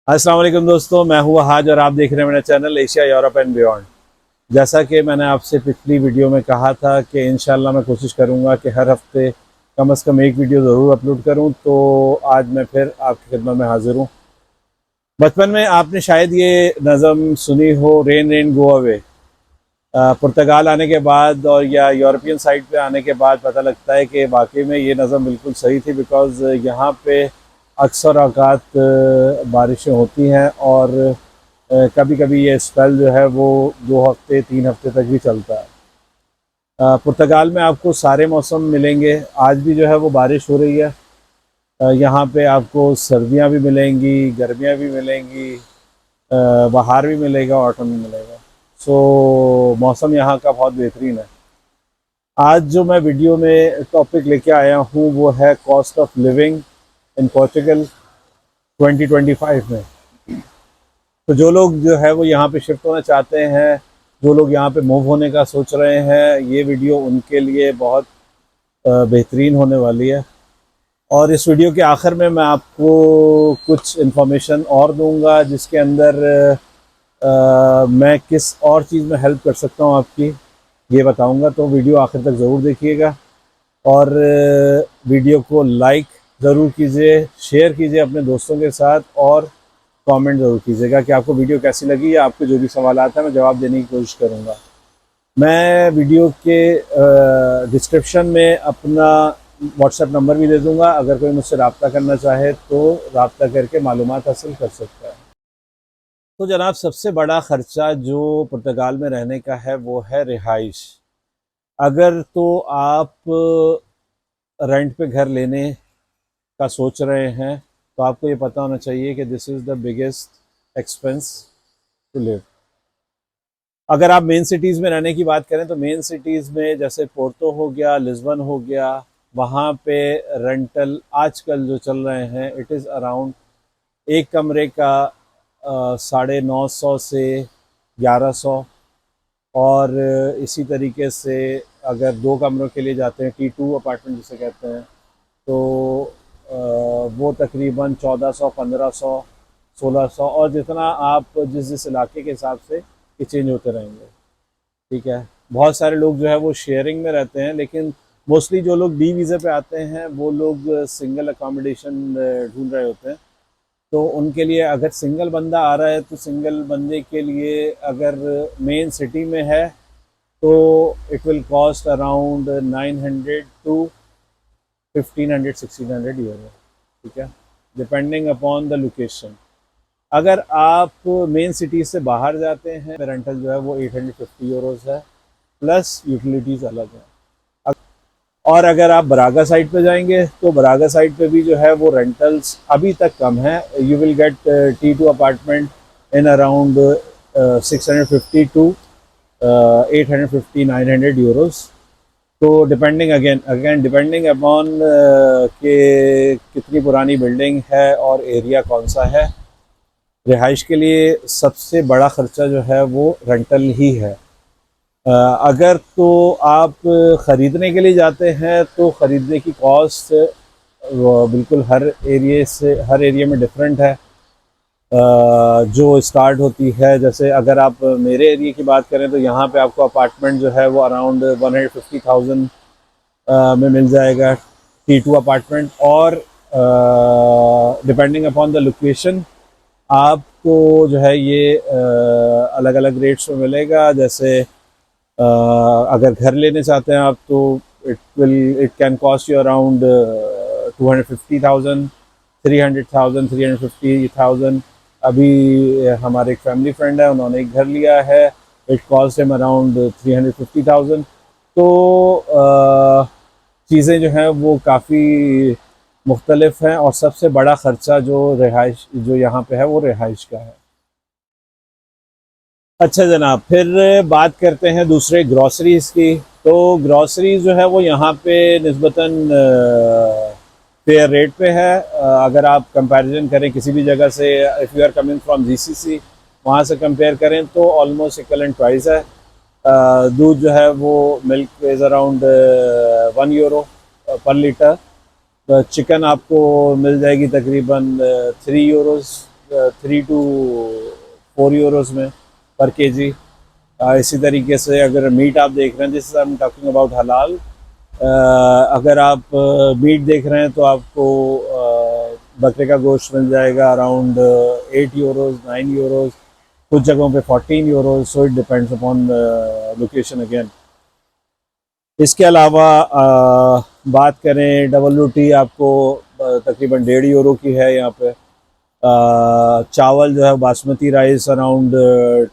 अस्सलाम वालेकुम दोस्तों, मैं हूँ हाज और आप देख रहे हैं मेरा channel Asia Europe and beyond. जैसा कि मैंने आपसे पिछली वीडियो में कहा था कि इंशाल्लाह मैं कोशिश करूँगा कि हर हफ्ते कम से कम एक वीडियो ज़रूर अपलोड करूँ, तो आज मैं फिर आपकी खिदमत में हाजिर हूँ। बचपन में आपने शायद ये नज़म सुनी हो, रेन रेन गो अवे। पुर्तगाल आने के बाद और या यूरोपियन साइड पे आने के बाद पता लगता है कि वाकई में ये नज़म बिल्कुल सही थी, बिकॉज़ यहाँ पे अक्सर औक़ात बारिशें होती हैं और कभी कभी ये स्पेल जो है वो 2 हफ्ते 3 हफ्ते तक भी चलता है। पुर्तगाल में आपको सारे मौसम मिलेंगे। आज भी जो है वो बारिश हो रही है। यहाँ पे आपको सर्दियाँ भी मिलेंगी, गर्मियाँ भी मिलेंगी, बहार भी मिलेगा, ऑटम भी मिलेगा। सो मौसम यहाँ का बहुत बेहतरीन है। आज जो मैं वीडियो में टॉपिक लेके आया हूँ वो है cost of living in Portugal 2025 में। तो जो लोग जो है वो यहाँ पे शिफ्ट होना चाहते हैं, जो लोग यहाँ पे मूव होने का सोच रहे हैं, ये वीडियो उनके लिए बहुत बेहतरीन होने वाली है। और इस वीडियो के आखिर में मैं आपको कुछ इन्फॉर्मेशन और दूंगा जिसके अंदर मैं किस और चीज़ में हेल्प कर सकता हूँ आपकी, ये बताऊंगा। तो वीडियो आखिर तक ज़रूर देखिएगा और वीडियो को लाइक ज़रूर कीजिए, शेयर कीजिए अपने दोस्तों के साथ और कमेंट ज़रूर कीजिएगा कि आपको वीडियो कैसी लगी या आपके जो भी सवाल हैं मैं जवाब देने की कोशिश करूँगा। मैं वीडियो के डिस्क्रिप्शन में अपना व्हाट्सएप नंबर भी दे दूँगा, अगर कोई मुझसे रब्ता करना चाहे तो रब्ता करके मालूमात हासिल कर सकता है। तो जनाब, सबसे बड़ा ख़र्चा जो पुर्तगाल में रहने का है वो है रिहाइश। अगर तो आप रेंट पे घर लेने का सोच रहे हैं तो आपको ये पता होना चाहिए कि this is the biggest expense to live. अगर आप मेन सिटीज़ में रहने की बात करें तो मेन सिटीज़ में जैसे पोर्तो हो गया, लिस्बन हो गया, वहाँ पे रेंटल आजकल जो चल रहे हैं इट इज़ अराउंड एक कमरे का 950 से 1100। और इसी तरीके से अगर 2 कमरों के लिए जाते हैं, T2 अपार्टमेंट जिसे कहते हैं, तो वो तकरीबन 1400, 1500, 1600, और जितना आप जिस इलाके के हिसाब से ये चेंज होते रहेंगे। ठीक है, बहुत सारे लोग जो है वो शेयरिंग में रहते हैं, लेकिन मोस्टली जो लोग डी वीज़े पे आते हैं वो लोग सिंगल अकोमोडेशन ढूंढ रहे होते हैं। तो उनके लिए अगर सिंगल बंदा आ रहा है तो सिंगल बंदे के लिए अगर मेन सिटी में है तो it will cost around 900 to 1500 1600 euro. ठीक है, डिपेंडिंग अपॉन द लोकेशन। अगर आप मेन सिटी से बाहर जाते हैं, रेंटल जो है वो 850 यूरोज़ है, प्लस यूटिलिटीज़ अलग है। और अगर आप बरागा साइड पे जाएंगे तो बरागा साइड पे भी जो है वो रेंटल्स अभी तक कम है। You will get T2 apartment in around 650 to 850 900 euros. तो डिपेंडिंग अगेन डिपेंडिंग अपॉन कि कितनी पुरानी बिल्डिंग है और एरिया कौन सा है। रिहाइश के लिए सबसे बड़ा ख़र्चा जो है वो रेंटल ही है। अगर तो आप ख़रीदने के लिए जाते हैं तो ख़रीदने की कॉस्ट बिल्कुल हर एरिया में डिफरेंट है। जो स्टार्ट होती है, जैसे अगर आप मेरे एरिया की बात करें तो यहाँ पे आपको अपार्टमेंट जो है वो अराउंड 150,000 में मिल जाएगा, T2 अपार्टमेंट। और डिपेंडिंग अपॉन द लोकेशन आपको जो है ये अलग अलग रेट्स में मिलेगा। जैसे अगर घर लेने चाहते हैं आप तो it can cost you around 250,000, 300,000, 350,000। अभी हमारे एक फैमिली फ्रेंड है, उन्होंने एक घर लिया है, इट कॉस्ट हिम अराउंड 350,000। तो चीज़ें जो हैं वो काफ़ी मुख्तलिफ हैं और सबसे बड़ा ख़र्चा जो यहाँ पे है वो रिहाइश का है। अच्छा जनाब, फिर बात करते हैं दूसरे ग्रॉसरीज़ की। तो ग्रॉसरीज जो है वो यहाँ पे निस्बतन फेयर रेट पे है। अगर आप कंपैरिजन करें किसी भी जगह से, if you are coming from GCC, वहाँ से कंपेयर करें तो ऑलमोस्ट इक्वलेंट प्राइस है। दूध जो है वो मिल्क इज़ अराउंड 1 यूरो पर लीटर। चिकन आपको मिल जाएगी तकरीबन 3 यूरोज़ 3 to 4 यूरोज में पर केजी। इसी तरीके से अगर मीट आप देख रहे हैं, जिस आई एम टॉकिंग अबाउट हलाल, अगर आप मीट देख रहे हैं तो आपको बकरे का गोश्त मिल जाएगा अराउंड 8 यूरोज, 9 यूरोज, कुछ जगहों पे 14 euros. So it depends upon location again. इसके अलावा बात करें WT, आपको तकरीबन 1.5 यूरो की है यहाँ पे। चावल जो है बासमती राइस अराउंड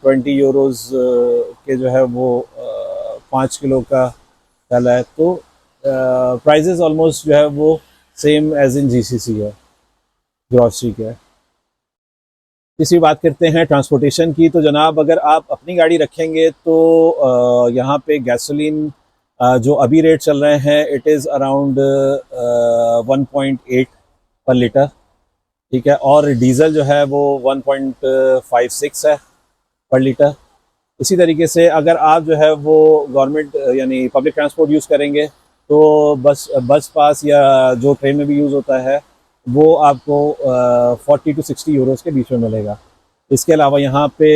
20 यूरोज के जो है वो 5 किलो का डाला है। तो प्राइजेस ऑलमोस्ट जो है वो सेम एज इन GCC है, ग्रॉसरी के। इसी बात करते हैं ट्रांसपोर्टेशन की। तो जनाब अगर आप अपनी गाड़ी रखेंगे तो यहाँ पे गैसोलीन जो अभी रेट चल रहे हैं, इट इज़ अराउंड 1.8 पर लीटर, ठीक है। और डीज़ल जो है वो 1.56 है पर लीटर। इसी तरीके से अगर आप जो है वो गवर्नमेंट यानी पब्लिक ट्रांसपोर्ट यूज़ करेंगे तो बस पास या जो ट्रेन में भी यूज़ होता है वो आपको 40 to 60 यूरोज़ के बीच में मिलेगा। इसके अलावा यहाँ पे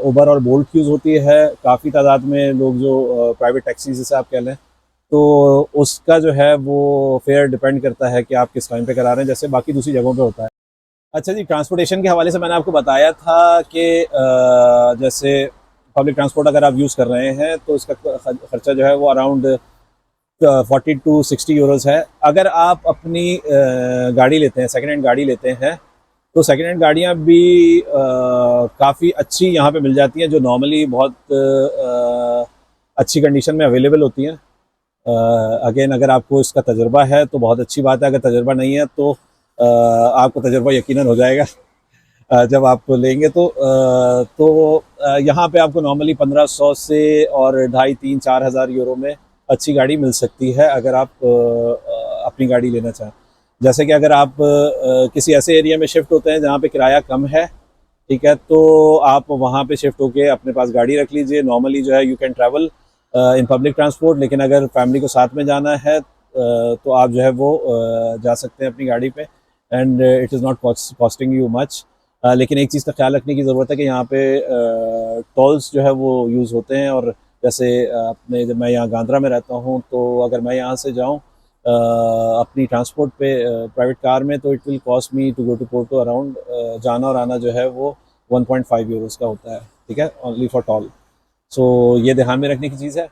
उबर और बोल्ट यूज़ होती है काफ़ी तादाद में। लोग जो प्राइवेट टैक्सी जैसे आप कह लें, तो उसका जो है वो फेयर डिपेंड करता है कि आप किस टाइम पे करा रहे हैं, जैसे बाकी दूसरी जगहों पे होता है। अच्छा जी, ट्रांसपोर्टेशन के हवाले से मैंने आपको बताया था कि जैसे पब्लिक ट्रांसपोर्ट अगर आप यूज़ कर रहे हैं तो इसका खर्चा जो है वो अराउंड 40 to 60 यूरोज़ है। अगर आप अपनी गाड़ी लेते हैं, सेकेंड हैंड गाड़ी लेते हैं, तो सेकेंड हैंड गाड़ियाँ भी काफ़ी अच्छी यहाँ पे मिल जाती हैं, जो नॉर्मली बहुत अच्छी कंडीशन में अवेलेबल होती हैं। अगेन अगर आपको इसका तजुर्बा है तो बहुत अच्छी बात है, अगर तजुर्बा नहीं है तो आपको तजुर्बा यकीनन हो जाएगा जब आप लेंगे तो यहाँ पे आपको नॉर्मली 1500 से और 2,500-3,000-4,000 यूरो में अच्छी गाड़ी मिल सकती है अगर आप अपनी गाड़ी लेना चाहें। जैसे कि अगर आप किसी ऐसे एरिया में शिफ्ट होते हैं जहाँ पे किराया कम है, ठीक है, तो आप वहाँ पे शिफ्ट होके अपने पास गाड़ी रख लीजिए। नॉर्मली जो है you can travel in public transport, लेकिन अगर फैमिली को साथ में जाना है तो आप जो है वो जा सकते हैं अपनी गाड़ी पे, and it is not costing you much. लेकिन एक चीज़ का ख्याल रखने की ज़रूरत है कि यहाँ पे टोल्स जो है वो यूज़ होते हैं। और जैसे अपने जब मैं यहाँ गांद्रा में रहता हूँ, तो अगर मैं यहाँ से जाऊँ अपनी ट्रांसपोर्ट पे प्राइवेट कार में, तो it will cost me to go to Porto around, जाना और आना जो है वो 1.5 यूरोज़ का होता है, ठीक है, ओनली फॉर टोल। सो ये ध्यान में रखने की चीज़ है।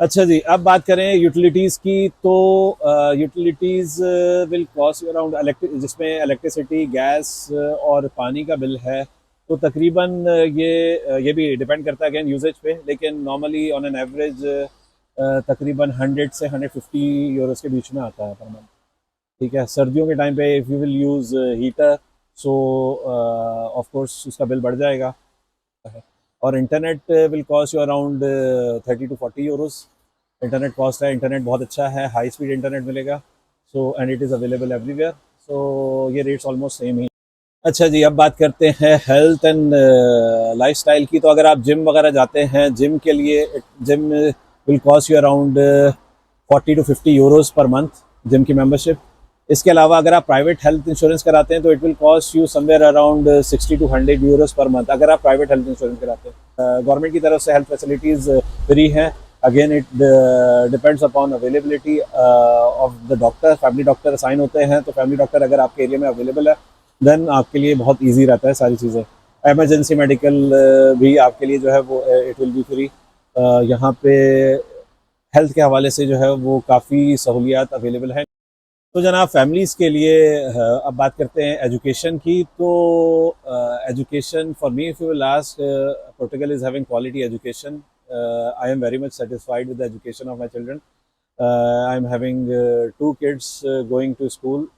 अच्छा जी, अब बात करें यूटिलिटीज़ की, तो यूटिलिटीज़ विल कॉस्ट अराउंड जिसमें इलेक्ट्रिसिटी, गैस और पानी का बिल है, तो तकरीबन ये भी डिपेंड करता है अगेन यूजेज पे, लेकिन नॉर्मली ऑन एन एवरेज तकरीबन 100 से 150 यूरोज़ के बीच में आता है पर मंथ, ठीक है। सर्दियों के टाइम पे if you will use heater, so off course उसका बिल बढ़ जाएगा। और internet will cost you around 30 to 40 euros internet cost है। इंटरनेट बहुत अच्छा है, हाई स्पीड इंटरनेट मिलेगा, so and it is available everywhere, so ये रेट्स ऑलमोस्ट सेम ही। अच्छा जी, अब बात करते हैं हेल्थ एंड लाइफस्टाइल की। तो अगर आप जिम वगैरह जाते हैं, जिम के लिए gym will cost you around 40 to 50 euros per month, gym की मेंबरशिप। इसके अलावा अगर आप प्राइवेट हेल्थ इंश्योरेंस कराते हैं तो it will cost you somewhere around 60 to 100 euros per month, अगर आप प्राइवेट हेल्थ इंश्योरेंस कराते हैं। गवर्नमेंट की तरफ से हेल्थ फैसिलिटीज़ फ्री हैं। Again it depends upon availability of the doctor. Family doctor assign होते हैं, तो फैमिली डॉक्टर अगर आपके एरिया में अवेलेबल है देन आपके लिए बहुत ईजी रहता है सारी चीज़ें। एमरजेंसी मेडिकल भी आपके लिए जो है वो इट विल बी फ्री। यहाँ पे हेल्थ के हवाले से जो है वो काफ़ी सहूलियात अवेलेबल हैं। तो जनाब फैमिलीज़ के लिए अब बात करते हैं एजुकेशन की। तो education for me, if you will ask, Portugal is having quality education. I am very much satisfied with the education of my children. I am having 2 kids going to school,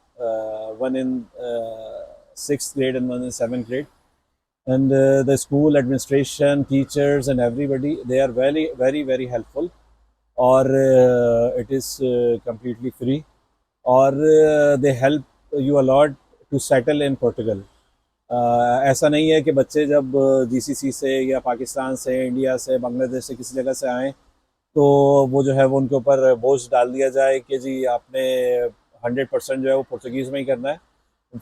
one in 6th grade and one in 7th grade, and the school administration, teachers and everybody, they are very very very helpful, or it is completely free, or they help you a lot to settle in Portugal. ऐसा नहीं है कि बच्चे जब GCC से या पाकिस्तान से, India से, बांग्लादेश से, किसी जगह से आएँ तो वो जो है वो उनके ऊपर बोझ डाल दिया जाए कि जी आपने 100% जो है वो पुर्तगीज़ में ही करना है।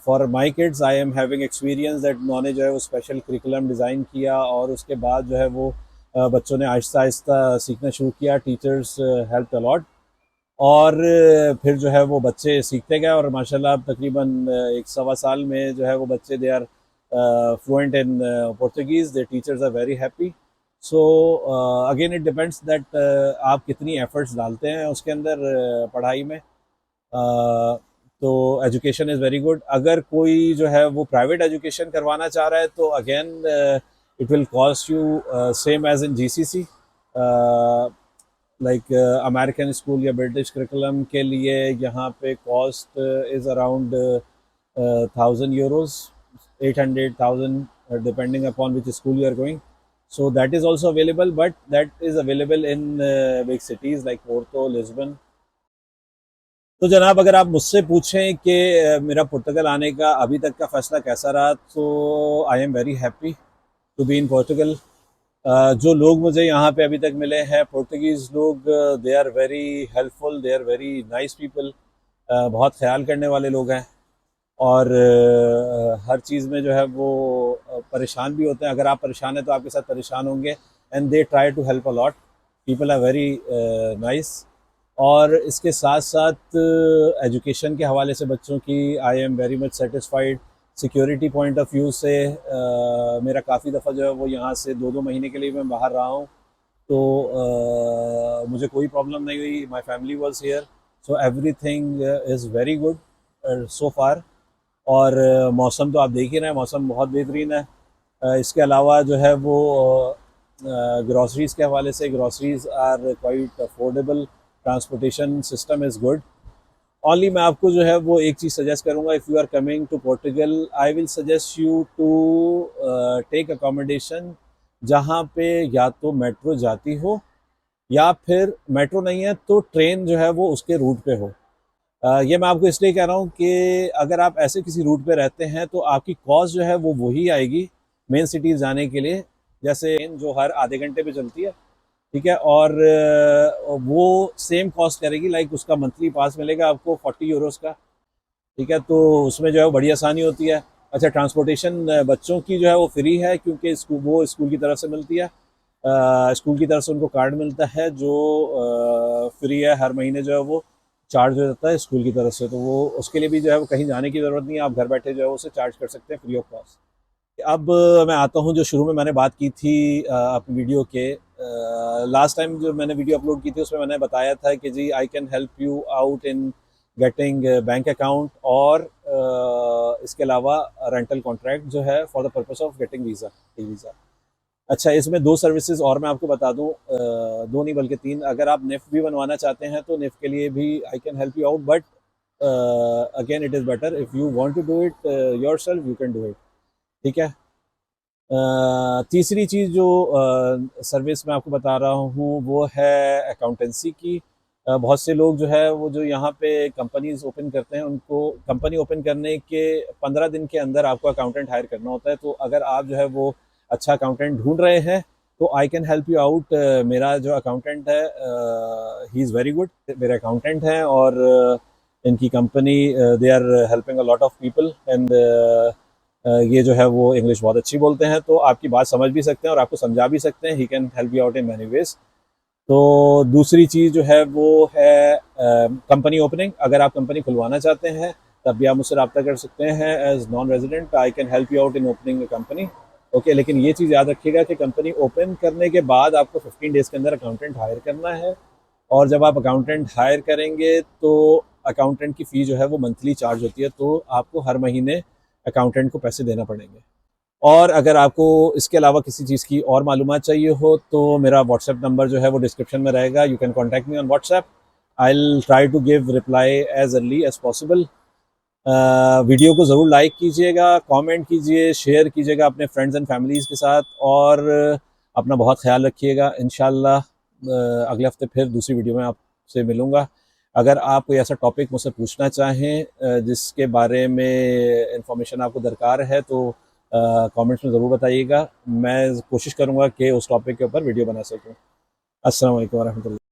For my kids I am having experience that उन्होंने जो है वो स्पेशल करिकुलम डिज़ाइन किया और उसके बाद जो है वो बच्चों ने आहिस्ता आहिस्ता सीखना शुरू किया। टीचर्स हेल्प अलॉट और फिर जो है वो बच्चे सीखते गए और माशाल्लाह अब तकरीबन 1 सवा साल में जो है वो बच्चे they are fluent in Portuguese. They teachers are very happy. So again it depends that आप कितनी एफर्ट्स डालते हैं उसके अंदर पढ़ाई में। तो एजुकेशन इज़ वेरी गुड। अगर कोई जो है वो प्राइवेट एजुकेशन करवाना चाह रहा है तो again it will cost you same as in GCC. Like American school या ब्रिटिश करिकुलम के लिए यहाँ पे cost is around €1000, 800,000 depending upon which school you are going. So that is also available, but that is available in big cities like Porto, Lisbon. तो जनाब अगर आप मुझसे पूछें कि मेरा पुर्तगाल आने का अभी तक का फ़ैसला कैसा रहा, तो I am very happy to be in Portugal. जो लोग मुझे यहाँ पे अभी तक मिले हैं पुर्तगीज़ लोग, they are very helpful, they are very nice people. बहुत ख्याल करने वाले लोग हैं और हर चीज़ में जो है वो परेशान भी होते हैं। अगर आप परेशान हैं तो आपके साथ परेशान होंगे and they try to help a lot. People are very nice. और इसके साथ साथ एजुकेशन के हवाले से बच्चों की आई am very much satisfied. Security point of view से मेरा काफ़ी दफ़ा जो है वो यहाँ से 2-2 महीने के लिए मैं बाहर रहा हूँ, तो मुझे कोई प्रॉब्लम नहीं हुई। My family was here, so everything is very good so far. और मौसम तो आप देख ही रहे हैं, मौसम बहुत बेहतरीन है। इसके अलावा जो है वो ग्रॉसरीज़ के हवाले से, groceries are quite affordable, transportation system is good. Only मैं आपको जो है वो एक चीज़ सजेस्ट करूँगा, if you are coming to Portugal I will suggest you to take accommodation जहाँ पे या तो मेट्रो जाती हो या फिर मेट्रो नहीं है तो ट्रेन जो है वो उसके रूट पे हो। ये मैं आपको इसलिए कह रहा हूँ कि अगर आप ऐसे किसी रूट पे रहते हैं तो आपकी कॉस्ट जो है वो वही आएगी मेन सिटीज़ जाने के लिए, जैसे जो हर आधे घंटे पे चलती है, ठीक है, और वो सेम कॉस्ट करेगी। लाइक उसका मंथली पास मिलेगा आपको €40 का, ठीक है, तो उसमें जो है वो बड़ी आसानी होती है। अच्छा, ट्रांसपोर्टेशन बच्चों की जो है वो फ्री है क्योंकि वो स्कूल की तरफ से मिलती है। स्कूल की तरफ से उनको कार्ड मिलता है जो फ्री है, हर महीने जो है वो चार्ज हो जाता है स्कूल की तरफ से, तो वो उसके लिए भी जो है वो कहीं जाने की ज़रूरत नहीं है, आप घर बैठे जो है उसे चार्ज कर सकते हैं फ्री ऑफ कॉस्ट। अब मैं आता हूँ जो शुरू में मैंने बात की थी अपनी वीडियो के, लास्ट टाइम जो मैंने वीडियो अपलोड की थी उसमें मैंने बताया था कि जी I can help you out in getting bank account और इसके अलावा रेंटल कॉन्ट्रैक्ट जो है for the purpose of getting visa, T visa. अच्छा, इसमें 2 सर्विसेज और मैं आपको बता दूं, 2 नहीं बल्कि 3। अगर आप निफ्ट भी बनवाना चाहते हैं तो निफ्ट के लिए भी I can help you out, but again it is better if you want to do it yourself, you can do it, ठीक है। तीसरी चीज़ जो सर्विस मैं आपको बता रहा हूँ वो है अकाउंटेंसी की। बहुत से लोग जो है वो जो यहाँ पे कंपनीज ओपन करते हैं, उनको कंपनी ओपन करने के 15 दिन के अंदर आपको अकाउंटेंट हायर करना होता है। तो अगर आप जो है वो अच्छा अकाउंटेंट ढूंढ रहे हैं तो I can help you out. मेरा जो अकाउंटेंट है ही इज़ वेरी गुड, मेरे अकाउंटेंट हैं और इनकी company they are helping a lot of people and ये जो है वो इंग्लिश बहुत अच्छी बोलते हैं, तो आपकी बात समझ भी सकते हैं और आपको समझा भी सकते हैं। He can help you out in many ways. तो दूसरी चीज़ जो है वो है कंपनी ओपनिंग। अगर आप कंपनी खुलवाना चाहते हैं तब भी आप मुझसे रब्ता कर सकते हैं as non resident. I can help you out in opening a company, okay. लेकिन ये चीज़ याद रखिएगा कि कंपनी ओपन करने के बाद आपको 15 डेज़ के अंदर अकाउंटेंट हायर करना है, और जब आप अकाउंटेंट हायर करेंगे तो अकाउंटेंट की फ़ी जो है वो मंथली चार्ज होती है, तो आपको हर महीने अकाउंटेंट को पैसे देना पड़ेंगे। और अगर आपको इसके अलावा किसी चीज़ की और मालूमात चाहिए हो तो मेरा व्हाट्सएप नंबर जो है वो डिस्क्रिप्शन में रहेगा। You can contact me on WhatsApp. I will try to give reply as early as possible. Video को ज़रूर लाइक कीजिएगा, कमेंट कीजिए, शेयर कीजिएगा अपने फ्रेंड्स एंड फैमिलीज़ के साथ, और अपना बहुत ख्याल रखिएगा। इंशाल्लाह अगले हफ्ते फिर दूसरी वीडियो में आपसे मिलूँगा। अगर आप कोई ऐसा टॉपिक मुझसे पूछना चाहें जिसके बारे में इंफॉर्मेशन आपको दरकार है तो कमेंट्स में ज़रूर बताइएगा। मैं कोशिश करूँगा कि उस टॉपिक के ऊपर वीडियो बना सकूँ। अस्सलाम वालेकुम वरहमतुल्लाह।